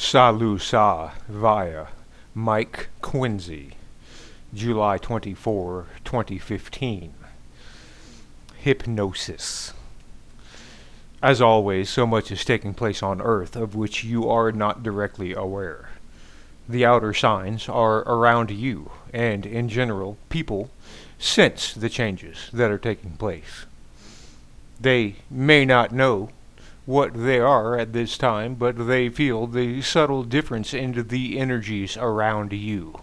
SaLuSa via Mike Quinsey, July 24, 2015. Hypnosis. As always, so much is taking place on Earth of which you are not directly aware. The outer signs are around you, and in general, people sense the changes that are taking place. They may not know what they are at this time, but they feel the subtle difference in the energies around you.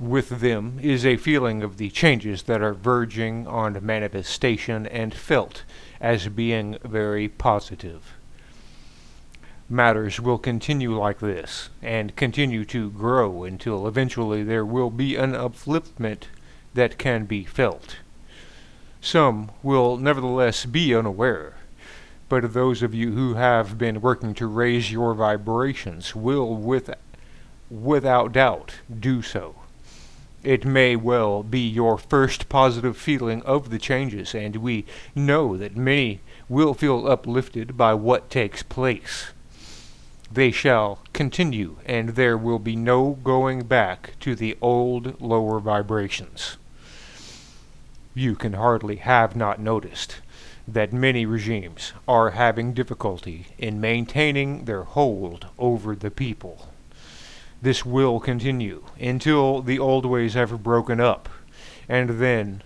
With them is a feeling of the changes that are verging on manifestation and felt as being very positive. Matters will continue like this, and continue to grow until eventually there will be an upliftment that can be felt. Some will nevertheless be unaware, but those of you who have been working to raise your vibrations will without doubt do so. It may well be your first positive feeling of the changes, and we know that many will feel uplifted by what takes place. They shall continue, and there will be no going back to the old lower vibrations. You can hardly have not noticed that many regimes are having difficulty in maintaining their hold over the people. This will continue until the old ways have broken up, and then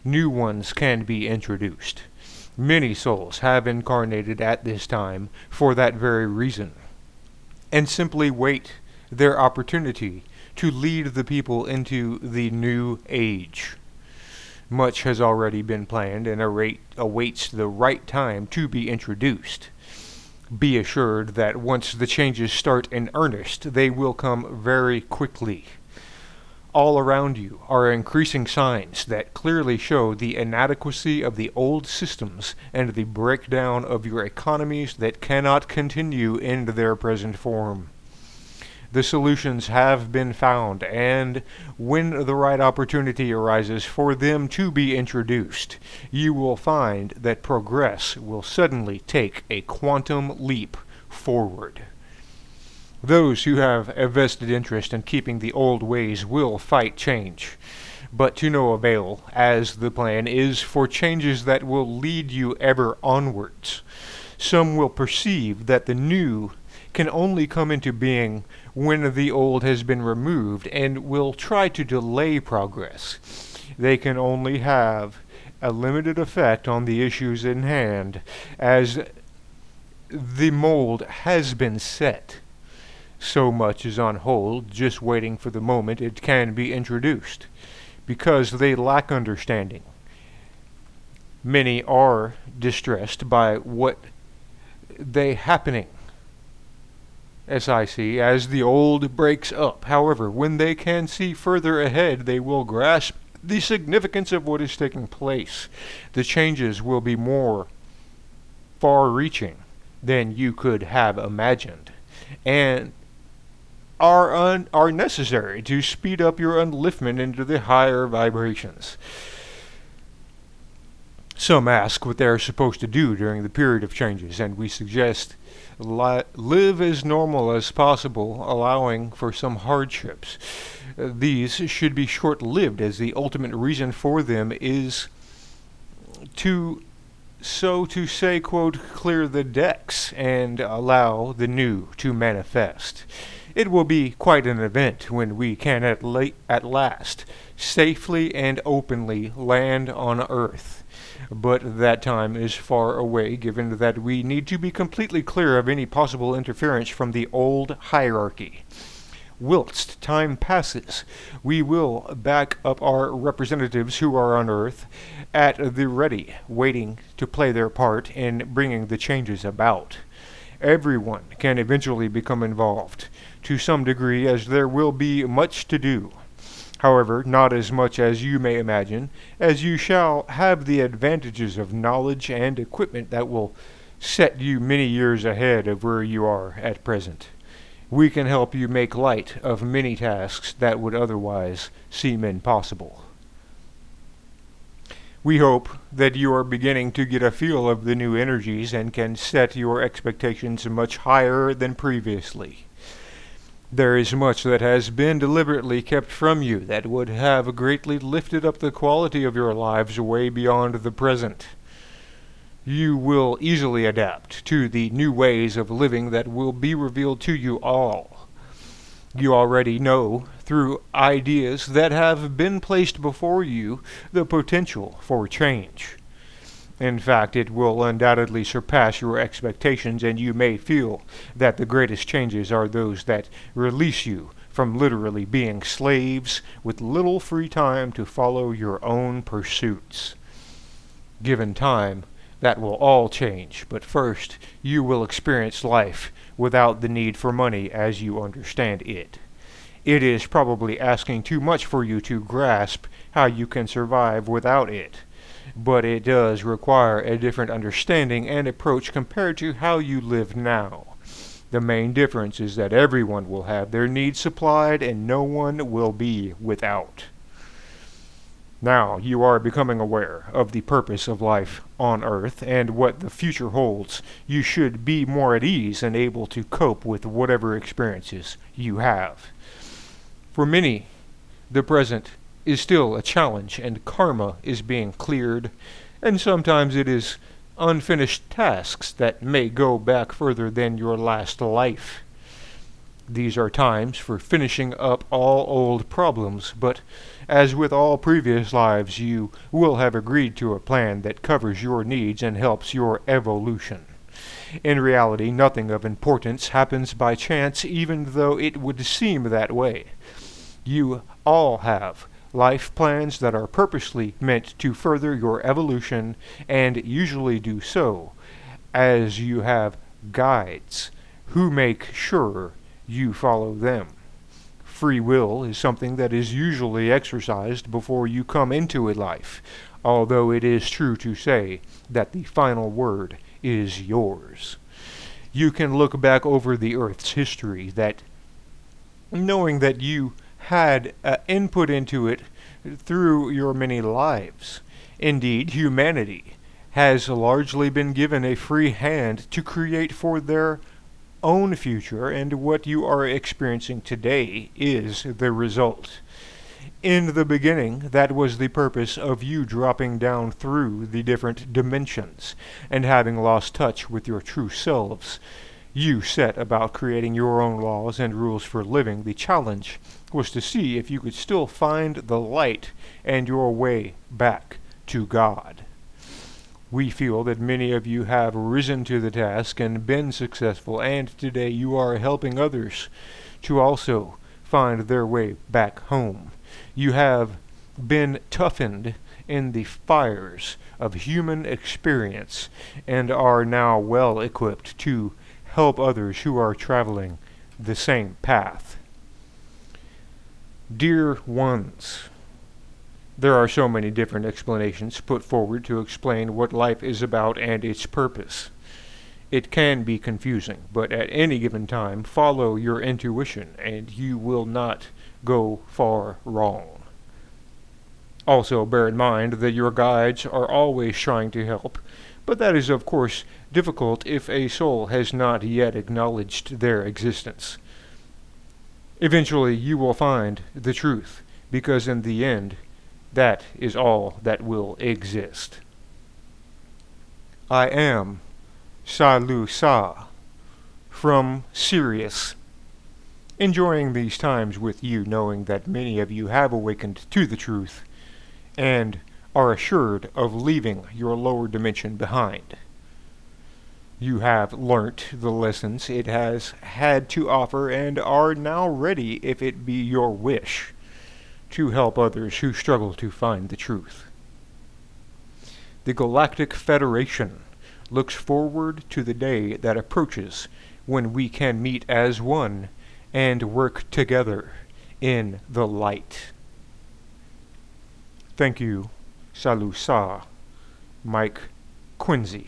new ones can be introduced. Many souls have incarnated at this time for that very reason, and simply wait their opportunity to lead the people into the new age. Much has already been planned and awaits the right time to be introduced. Be assured that once the changes start in earnest, they will come very quickly. All around you are increasing signs that clearly show the inadequacy of the old systems and the breakdown of your economies that cannot continue in their present form. The solutions have been found, and when the right opportunity arises for them to be introduced, you will find that progress will suddenly take a quantum leap forward. Those who have a vested interest in keeping the old ways will fight change, but to no avail, as the plan is for changes that will lead you ever onwards. Some will perceive that the new can only come into being when the old has been removed, and will try to delay progress. They can only have a limited effect on the issues in hand, as the mold has been set. So much is on hold, just waiting for the moment it can be introduced, because they lack understanding. Many are distressed by what they happening SIC as the old breaks up. However, when they can see further ahead, they will grasp the significance of what is taking place. The changes will be more far-reaching than you could have imagined, and are necessary to speed up your upliftment into the higher vibrations. Some ask what they are supposed to do during the period of changes, and we suggest live as normal as possible, allowing for some hardships. These should be short-lived, as the ultimate reason for them is to say, quote, clear the decks and allow the new to manifest. It will be quite an event when we can at last safely and openly land on Earth. But that time is far away, given that we need to be completely clear of any possible interference from the old hierarchy. Whilst time passes, we will back up our representatives who are on Earth at the ready, waiting to play their part in bringing the changes about. Everyone can eventually become involved, to some degree, as there will be much to do. However, not as much as you may imagine, as you shall have the advantages of knowledge and equipment that will set you many years ahead of where you are at present. We can help you make light of many tasks that would otherwise seem impossible. We hope that you are beginning to get a feel of the new energies and can set your expectations much higher than previously. There is much that has been deliberately kept from you that would have greatly lifted up the quality of your lives way beyond the present. You will easily adapt to the new ways of living that will be revealed to you all. You already know, through ideas that have been placed before you, the potential for change. In fact, it will undoubtedly surpass your expectations, and you may feel that the greatest changes are those that release you from literally being slaves with little free time to follow your own pursuits. Given time, that will all change, but first you will experience life without the need for money as you understand it. It is probably asking too much for you to grasp how you can survive without it, but it does require a different understanding and approach compared to how you live now. The main difference is that everyone will have their needs supplied and no one will be without. Now you are becoming aware of the purpose of life on Earth and what the future holds. You should be more at ease and able to cope with whatever experiences you have. For many, the present is still a challenge and karma is being cleared, and sometimes it is unfinished tasks that may go back further than your last life. These are times for finishing up all old problems, but as with all previous lives, you will have agreed to a plan that covers your needs and helps your evolution. In reality, nothing of importance happens by chance, even though it would seem that way. You all have life plans that are purposely meant to further your evolution, and usually do so, as you have guides who make sure you follow them. Free will is something that is usually exercised before you come into a life, although it is true to say that the final word is yours. You can look back over the Earth's history that knowing that you had input into it through your many lives. Indeed, humanity has largely been given a free hand to create for their own future, and what you are experiencing today is the result. In the beginning, that was the purpose of you dropping down through the different dimensions, and having lost touch with your true selves. You set about creating your own laws and rules for living. The challenge was to see if you could still find the light and your way back to God. We feel that many of you have risen to the task and been successful, and today you are helping others to also find their way back home. You have been toughened in the fires of human experience and are now well equipped to help others who are traveling the same path. Dear ones, there are so many different explanations put forward to explain what life is about and its purpose. It can be confusing, but at any given time, follow your intuition and you will not go far wrong. Also, bear in mind that your guides are always trying to help, but that is of course difficult if a soul has not yet acknowledged their existence. Eventually you will find the truth, because in the end, that is all that will exist. I am SaLuSa from Sirius, enjoying these times with you, knowing that many of you have awakened to the truth and are assured of leaving your lower dimension behind. You have learnt the lessons it has had to offer and are now ready, if it be your wish, to help others who struggle to find the truth. The Galactic Federation looks forward to the day that approaches when we can meet as one and work together in the light. Thank you, SaLuSa, Mike Quinsey.